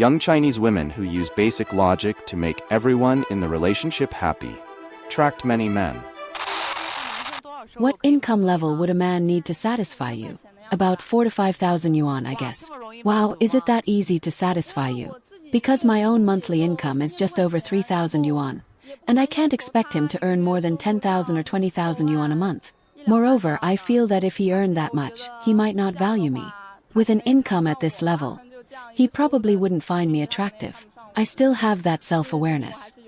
Young Chinese women who use basic logic to make everyone in the relationship happy attract many men. What income level would a man need to satisfy you? About 4 to 5,000 yuan, I guess. Wow, is it that easy to satisfy you? Because my own monthly income is just over 3,000 yuan. And I can't expect him to earn more than 10,000 or 20,000 yuan a month. Moreover, I feel that if he earned that much, he might not value me. With an income at this level, he probably wouldn't find me attractive. I still have that self-awareness.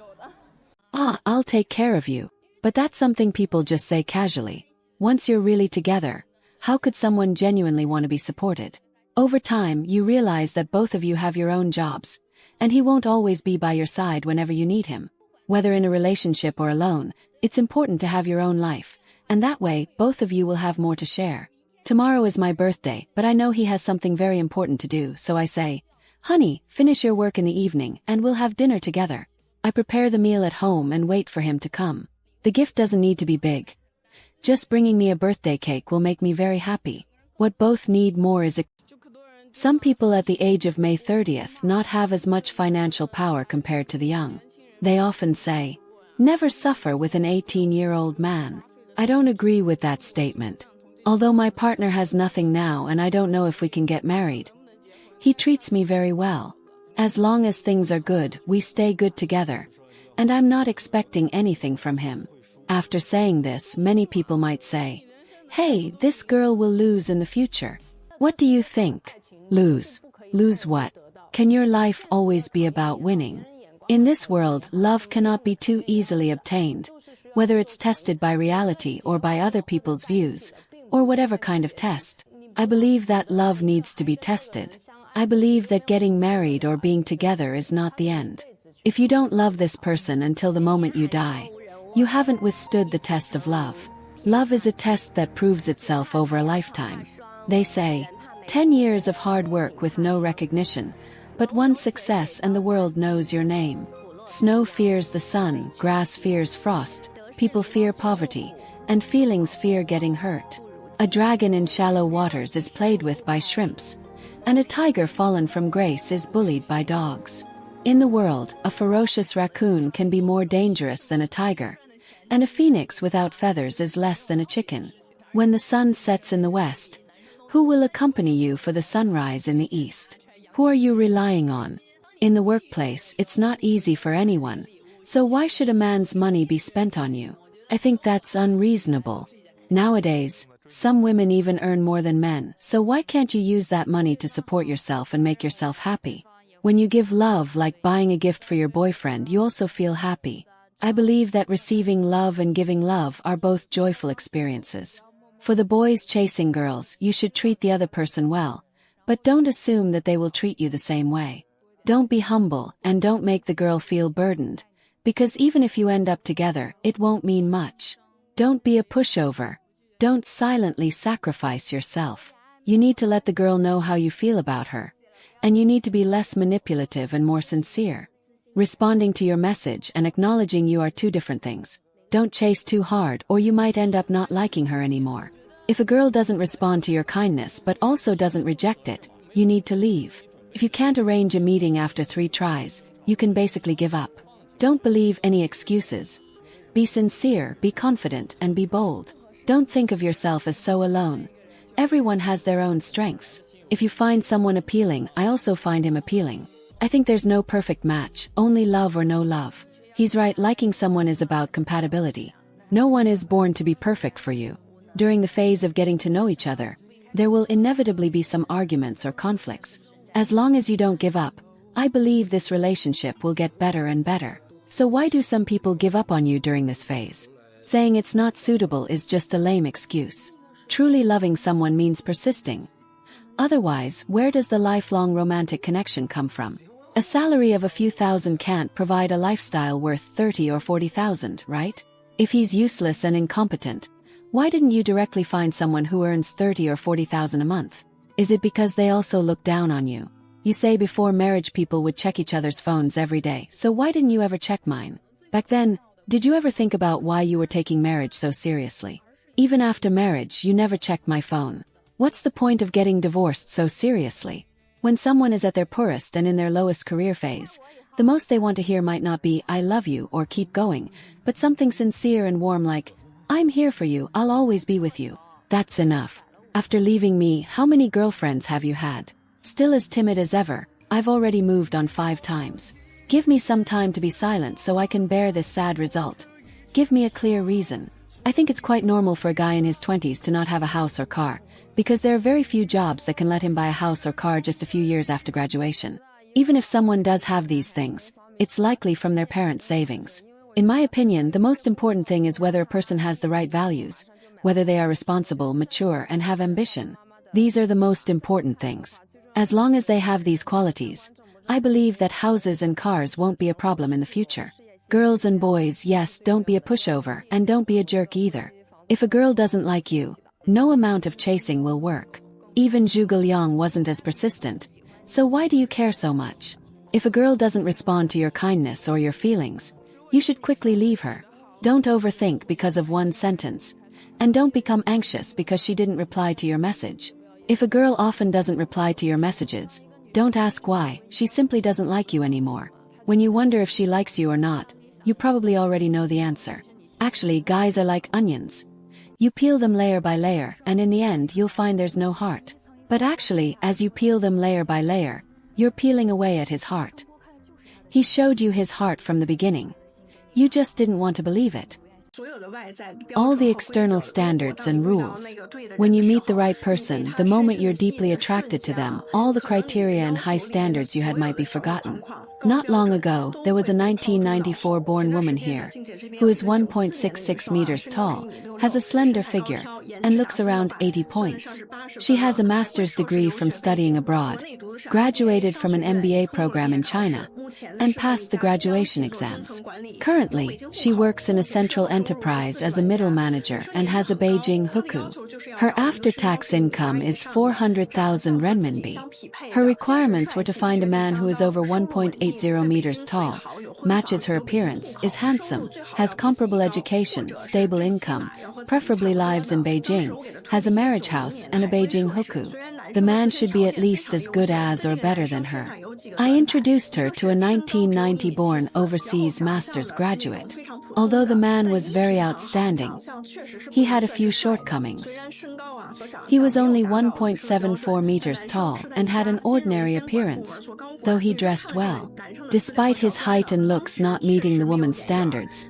I'll take care of you. But that's something people just say casually. Once you're really together, how could someone genuinely want to be supported? Over time, you realize that both of you have your own jobs, and he won't always be by your side whenever you need him. Whether in a relationship or alone, it's important to have your own life, and that way, both of you will have more to share. Tomorrow is my birthday, but I know he has something very important to do, so I say, "Honey, finish your work in the evening, and we'll have dinner together." I prepare the meal at home and wait for him to come. The gift doesn't need to be big. Just bringing me a birthday cake will make me very happy. What both need more is Some people at the age of May 30th not have as much financial power compared to the young. They often say, "Never suffer with an 18-year-old man." I don't agree with that statement. Although my partner has nothing now and I don't know if we can get married, he treats me very well. As long as things are good, we stay good together. And I'm not expecting anything from him. After saying this, many people might say, "Hey, this girl will lose in the future." What do you think? Lose? Lose what? Can your life always be about winning? In this world, love cannot be too easily obtained, whether it's tested by reality or by other people's views, or whatever kind of test. I believe that love needs to be tested. I believe that getting married or being together is not the end. If you don't love this person until the moment you die, you haven't withstood the test of love. Love is a test that proves itself over a lifetime. They say, 10 years of hard work with no recognition, but one success and the world knows your name. Snow fears the sun, grass fears frost, people fear poverty, and feelings fear getting hurt. A dragon in shallow waters is played with by shrimps, and a tiger fallen from grace is bullied by dogs. In the world, a ferocious raccoon can be more dangerous than a tiger, and a phoenix without feathers is less than a chicken. When the sun sets in the west, who will accompany you for the sunrise in the east? Who are you relying on? In the workplace, it's not easy for anyone, so why should a man's money be spent on you? I think that's unreasonable. Nowadays, some women even earn more than men, so why can't you use that money to support yourself and make yourself happy? When you give love like buying a gift for your boyfriend, you also feel happy. I believe that receiving love and giving love are both joyful experiences. For the boys chasing girls, you should treat the other person well, but don't assume that they will treat you the same way. Don't be humble and don't make the girl feel burdened, because even if you end up together, it won't mean much. Don't be a pushover. Don't silently sacrifice yourself. You need to let the girl know how you feel about her. And you need to be less manipulative and more sincere. Responding to your message and acknowledging you are two different things. Don't chase too hard or you might end up not liking her anymore. If a girl doesn't respond to your kindness but also doesn't reject it, you need to leave. If you can't arrange a meeting after 3 tries, you can basically give up. Don't believe any excuses. Be sincere, be confident, and be bold. Don't think of yourself as so alone. Everyone has their own strengths. If you find someone appealing, I also find him appealing. I think there's no perfect match, only love or no love. He's right, liking someone is about compatibility. No one is born to be perfect for you. During the phase of getting to know each other, there will inevitably be some arguments or conflicts. As long as you don't give up, I believe this relationship will get better and better. So why do some people give up on you during this phase? Saying it's not suitable is just a lame excuse. Truly loving someone means persisting. Otherwise, where does the lifelong romantic connection come from? A salary of a few thousand can't provide a lifestyle worth 30 or 40,000, right? If he's useless and incompetent, why didn't you directly find someone who earns 30 or 40,000 a month? Is it because they also look down on you? You say before marriage people would check each other's phones every day, so why didn't you ever check mine? Back then, did you ever think about why you were taking marriage so seriously? Even after marriage, you never checked my phone. What's the point of getting divorced so seriously? When someone is at their poorest and in their lowest career phase, the most they want to hear might not be, "I love you" or "keep going," but something sincere and warm like, "I'm here for you, I'll always be with you." That's enough. After leaving me, how many girlfriends have you had? Still as timid as ever, I've already moved on 5 times. Give me some time to be silent so I can bear this sad result. Give me a clear reason. I think it's quite normal for a guy in his 20s to not have a house or car, because there are very few jobs that can let him buy a house or car just a few years after graduation. Even if someone does have these things, it's likely from their parents' savings. In my opinion, the most important thing is whether a person has the right values, whether they are responsible, mature, and have ambition. These are the most important things. As long as they have these qualities, I believe that houses and cars won't be a problem in the future. Girls and boys, yes, don't be a pushover, and don't be a jerk either. If a girl doesn't like you, no amount of chasing will work. Even Zhuge Liang wasn't as persistent, so why do you care so much? If a girl doesn't respond to your kindness or your feelings, you should quickly leave her. Don't overthink because of one sentence, and don't become anxious because she didn't reply to your message. If a girl often doesn't reply to your messages, don't ask why. She simply doesn't like you anymore. When you wonder if she likes you or not, you probably already know the answer. Actually, guys are like onions. You peel them layer by layer, and in the end you'll find there's no heart. But actually, as you peel them layer by layer, you're peeling away at his heart. He showed you his heart from the beginning. You just didn't want to believe it. All the external standards and rules. When you meet the right person, the moment you're deeply attracted to them, all the criteria and high standards you had might be forgotten. Not long ago, there was a 1994-born woman here, who is 1.66 meters tall, has a slender figure, and looks around 80 points. She has a master's degree from studying abroad, graduated from an MBA program in China, and passed the graduation exams. Currently, she works in a central enterprise as a middle manager and has a Beijing hukou. Her after-tax income is 400,000 renminbi. Her requirements were to find a man who is over 1.80 meters tall, matches her appearance, is handsome, has comparable education, stable income, preferably lives in Beijing, has a marriage house and a Beijing hukou. The man should be at least as good as or better than her. I introduced her to a 1990-born overseas master's graduate. Although the man was very outstanding, he had a few shortcomings. He was only 1.74 meters tall and had an ordinary appearance, though he dressed well. Despite his height and looks not meeting the woman's standards,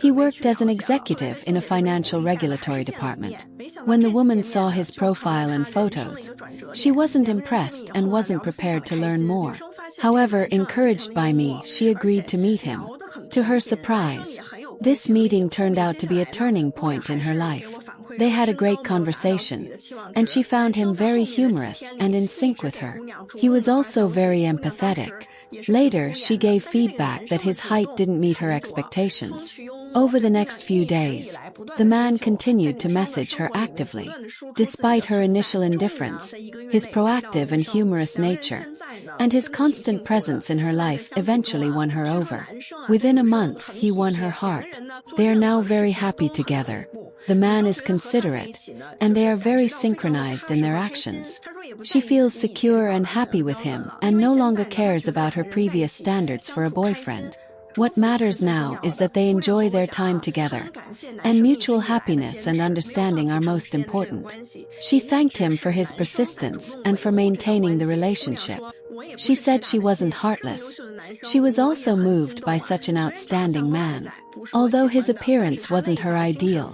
he worked as an executive in a financial regulatory department. When the woman saw his profile and photos, she wasn't impressed and wasn't prepared to learn more. However, encouraged by me, she agreed to meet him. To her surprise, this meeting turned out to be a turning point in her life. They had a great conversation, and she found him very humorous and in sync with her. He was also very empathetic. Later, she gave feedback that his height didn't meet her expectations. Over the next few days, the man continued to message her actively. Despite her initial indifference, his proactive and humorous nature, and his constant presence in her life eventually won her over. Within a month, he won her heart. They are now very happy together. The man is considerate, and they are very synchronized in their actions. She feels secure and happy with him and no longer cares about her previous standards for a boyfriend. What matters now is that they enjoy their time together, and mutual happiness and understanding are most important. She thanked him for his persistence and for maintaining the relationship. She said she wasn't heartless. She was also moved by such an outstanding man. Although his appearance wasn't her ideal,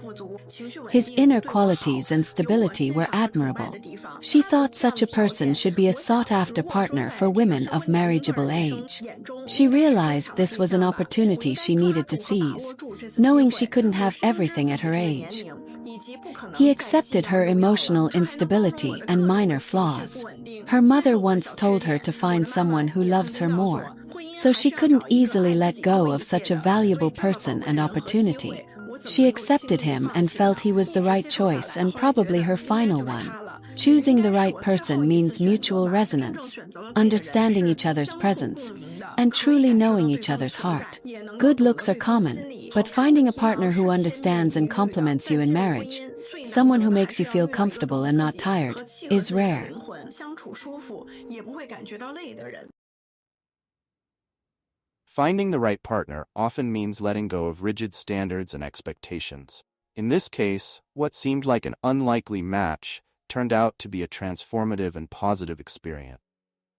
his inner qualities and stability were admirable. She thought such a person should be a sought-after partner for women of marriageable age. She realized this was an opportunity she needed to seize, knowing she couldn't have everything at her age. He accepted her emotional instability and minor flaws. Her mother once told her to find someone who loves her more, so she couldn't easily let go of such a valuable person and opportunity. She accepted him and felt he was the right choice and probably her final one. Choosing the right person means mutual resonance, understanding each other's presence, and truly knowing each other's heart. Good looks are common, but finding a partner who understands and complements you in marriage Someone who makes you feel comfortable and not tired is rare. Finding the right partner often means letting go of rigid standards and expectations. In this case, what seemed like an unlikely match turned out to be a transformative and positive experience.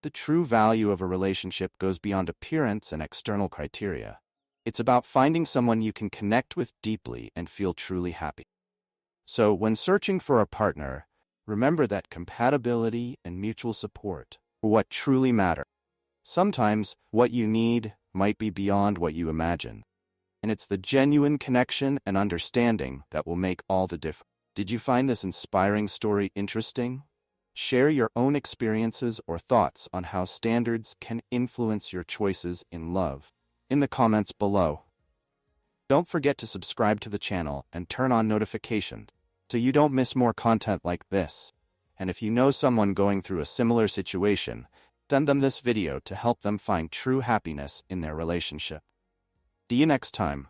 The true value of a relationship goes beyond appearance and external criteria. It's about finding someone you can connect with deeply and feel truly happy. So, when searching for a partner, remember that compatibility and mutual support are what truly matter. Sometimes, what you need might be beyond what you imagine, and it's the genuine connection and understanding that will make all the difference. Did you find this inspiring story interesting? Share your own experiences or thoughts on how standards can influence your choices in love in the comments below. Don't forget to subscribe to the channel and turn on notifications so you don't miss more content like this. And if you know someone going through a similar situation, send them this video to help them find true happiness in their relationship. See you next time.